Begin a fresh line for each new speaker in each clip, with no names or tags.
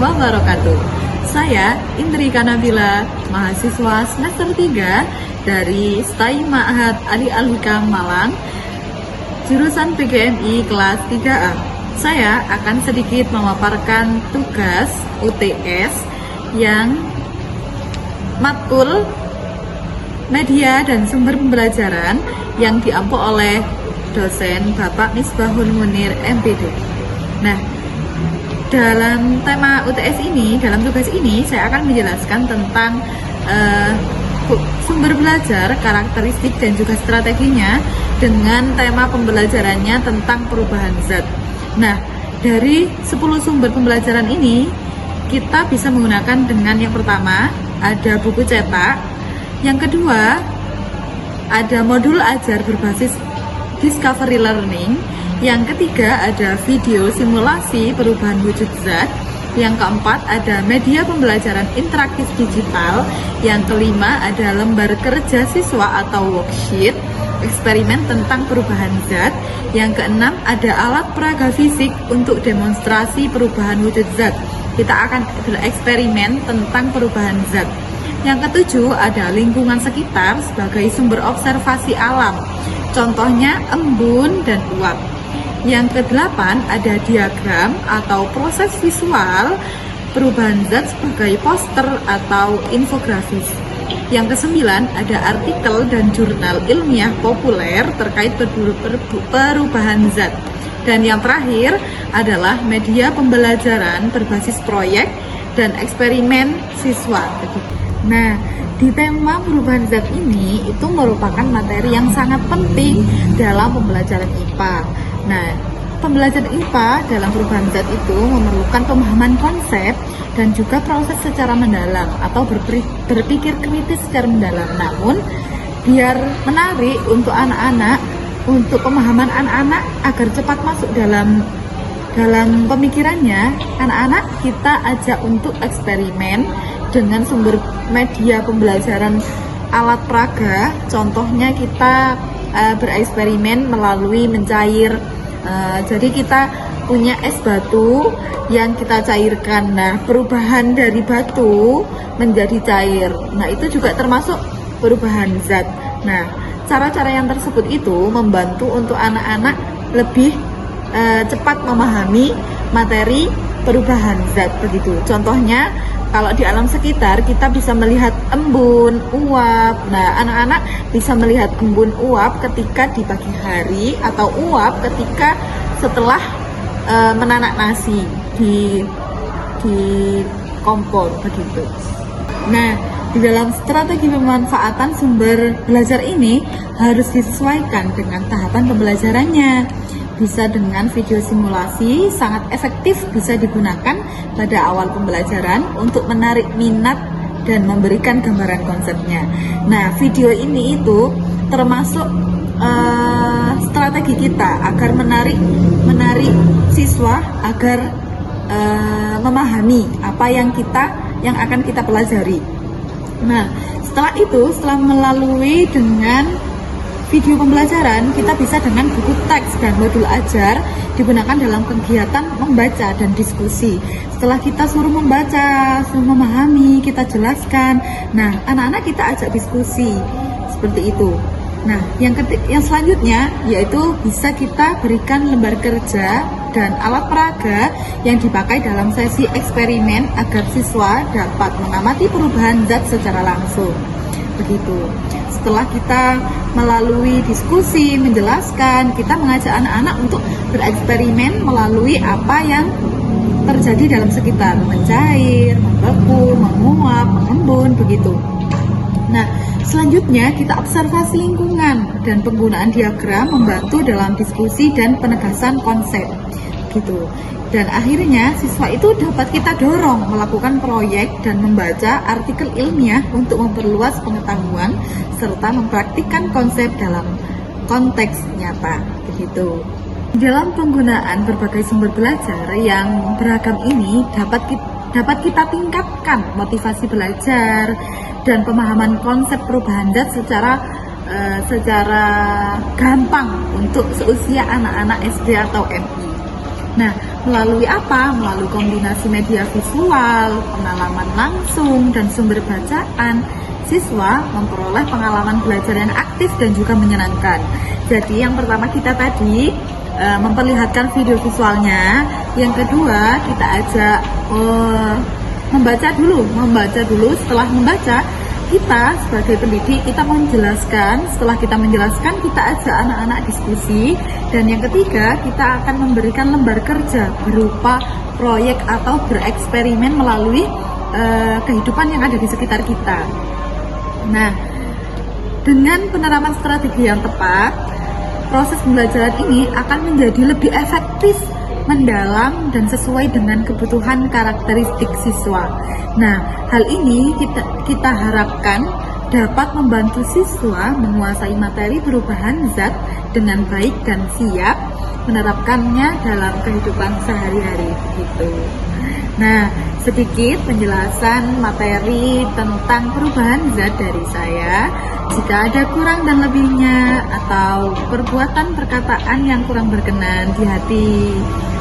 wabarakatuh. Saya Indri Kanabila, mahasiswa semester 3 dari STAI Ma'had Ali Al-Hikam Malang, jurusan PGMI kelas 3A. Saya akan sedikit memaparkan tugas UTS yang matkul media dan sumber pembelajaran yang diampu oleh dosen Bapak Misbahul Munir MPD. Nah, dalam tema UTS ini, dalam tugas ini saya akan menjelaskan tentang sumber belajar, karakteristik dan juga strateginya dengan tema pembelajarannya tentang perubahan zat. Nah, dari 10 sumber pembelajaran ini kita bisa menggunakan dengan yang pertama ada buku cetak, yang kedua ada modul ajar berbasis discovery learning, yang ketiga ada video simulasi perubahan wujud zat, yang keempat ada media pembelajaran interaktif digital, yang kelima ada lembar kerja siswa atau worksheet eksperimen tentang perubahan zat, yang keenam ada alat peraga fisik untuk demonstrasi perubahan wujud zat. Kita akan bereksperimen tentang perubahan zat. Yang ketujuh ada lingkungan sekitar sebagai sumber observasi alam, contohnya embun dan uap. Yang kedelapan ada diagram atau proses visual perubahan zat sebagai poster atau infografis. Yang kesembilan ada artikel dan jurnal ilmiah populer terkait perubahan zat. Dan yang terakhir adalah media pembelajaran berbasis proyek dan eksperimen siswa. Nah, di tema perubahan zat ini itu merupakan materi yang sangat penting dalam pembelajaran IPA. Nah, pembelajaran IPA dalam perubahan zat itu memerlukan pemahaman konsep dan juga proses secara mendalam atau berpikir kritis secara mendalam. Namun, biar menarik untuk anak-anak, untuk pemahaman anak-anak agar cepat masuk dalam pemikirannya, anak-anak kita ajak untuk eksperimen dengan sumber media pembelajaran alat peraga. Contohnya kita bereksperimen melalui mencair. Jadi kita punya es batu yang kita cairkan. Nah, perubahan dari batu menjadi cair. Nah, itu juga termasuk perubahan zat. Nah, cara-cara yang tersebut itu membantu untuk anak-anak lebih cepat memahami materi perubahan zat begitu. Contohnya, kalau di alam sekitar kita bisa melihat embun, uap. Nah, anak-anak bisa melihat embun, uap ketika di pagi hari atau uap ketika setelah menanak nasi di kompor begitu. Nah, di dalam strategi pemanfaatan sumber belajar ini harus disesuaikan dengan tahapan pembelajarannya. Bisa dengan video simulasi, sangat efektif bisa digunakan pada awal pembelajaran untuk menarik minat dan memberikan gambaran konsepnya. Nah, video ini itu termasuk strategi kita agar menarik siswa agar memahami apa yang akan kita pelajari. Nah, setelah melalui dengan video pembelajaran, kita bisa dengan buku teks dan modul ajar digunakan dalam kegiatan membaca dan diskusi. Setelah kita suruh membaca, suruh memahami, kita jelaskan. Nah, anak-anak kita ajak diskusi seperti itu. Nah, yang selanjutnya yaitu bisa kita berikan lembar kerja dan alat peraga yang dipakai dalam sesi eksperimen agar siswa dapat mengamati perubahan zat secara langsung. Begitu. Setelah kita melalui diskusi, menjelaskan, kita mengajak anak-anak untuk bereksperimen melalui apa yang terjadi dalam sekitar, mencair, membeku, menguap, mengembun, begitu. Nah, selanjutnya kita observasi lingkungan dan penggunaan diagram membantu dalam diskusi dan penegasan konsep, gitu. Dan akhirnya siswa itu dapat kita dorong melakukan proyek dan membaca artikel ilmiah untuk memperluas pengetahuan serta mempraktikkan konsep dalam konteks nyata, begitu. Dalam penggunaan berbagai sumber belajar yang beragam ini dapat kita tingkatkan motivasi belajar dan pemahaman konsep perubahan zat secara gampang untuk seusia anak-anak SD atau MI. Nah, Melalui apa? Melalui kombinasi media visual, pengalaman langsung, dan sumber bacaan, siswa memperoleh pengalaman belajar yang aktif dan juga menyenangkan. Jadi yang pertama kita tadi memperlihatkan video visualnya, yang kedua kita ajak membaca dulu. Setelah membaca, kita sebagai pendidik kita menjelaskan. Setelah kita menjelaskan, kita ajak anak-anak diskusi, dan yang ketiga kita akan memberikan lembar kerja berupa proyek atau bereksperimen melalui kehidupan yang ada di sekitar kita. Nah, dengan penerapan strategi yang tepat, proses pembelajaran ini akan menjadi lebih efektif, mendalam, dan sesuai dengan kebutuhan karakteristik siswa. Nah, hal ini kita harapkan dapat membantu siswa menguasai materi perubahan zat dengan baik dan siap menerapkannya dalam kehidupan sehari-hari gitu. Nah, sedikit penjelasan materi tentang perubahan zat dari saya. Jika ada kurang dan lebihnya atau perbuatan perkataan yang kurang berkenan di hati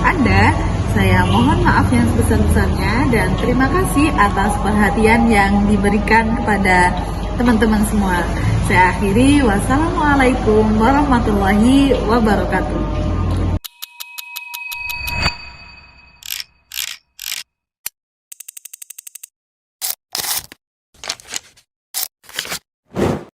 Anda, saya mohon maaf yang sebesar-besarnya dan terima kasih atas perhatian yang diberikan kepada teman-teman semua. Saya akhiri, wassalamualaikum warahmatullahi wabarakatuh.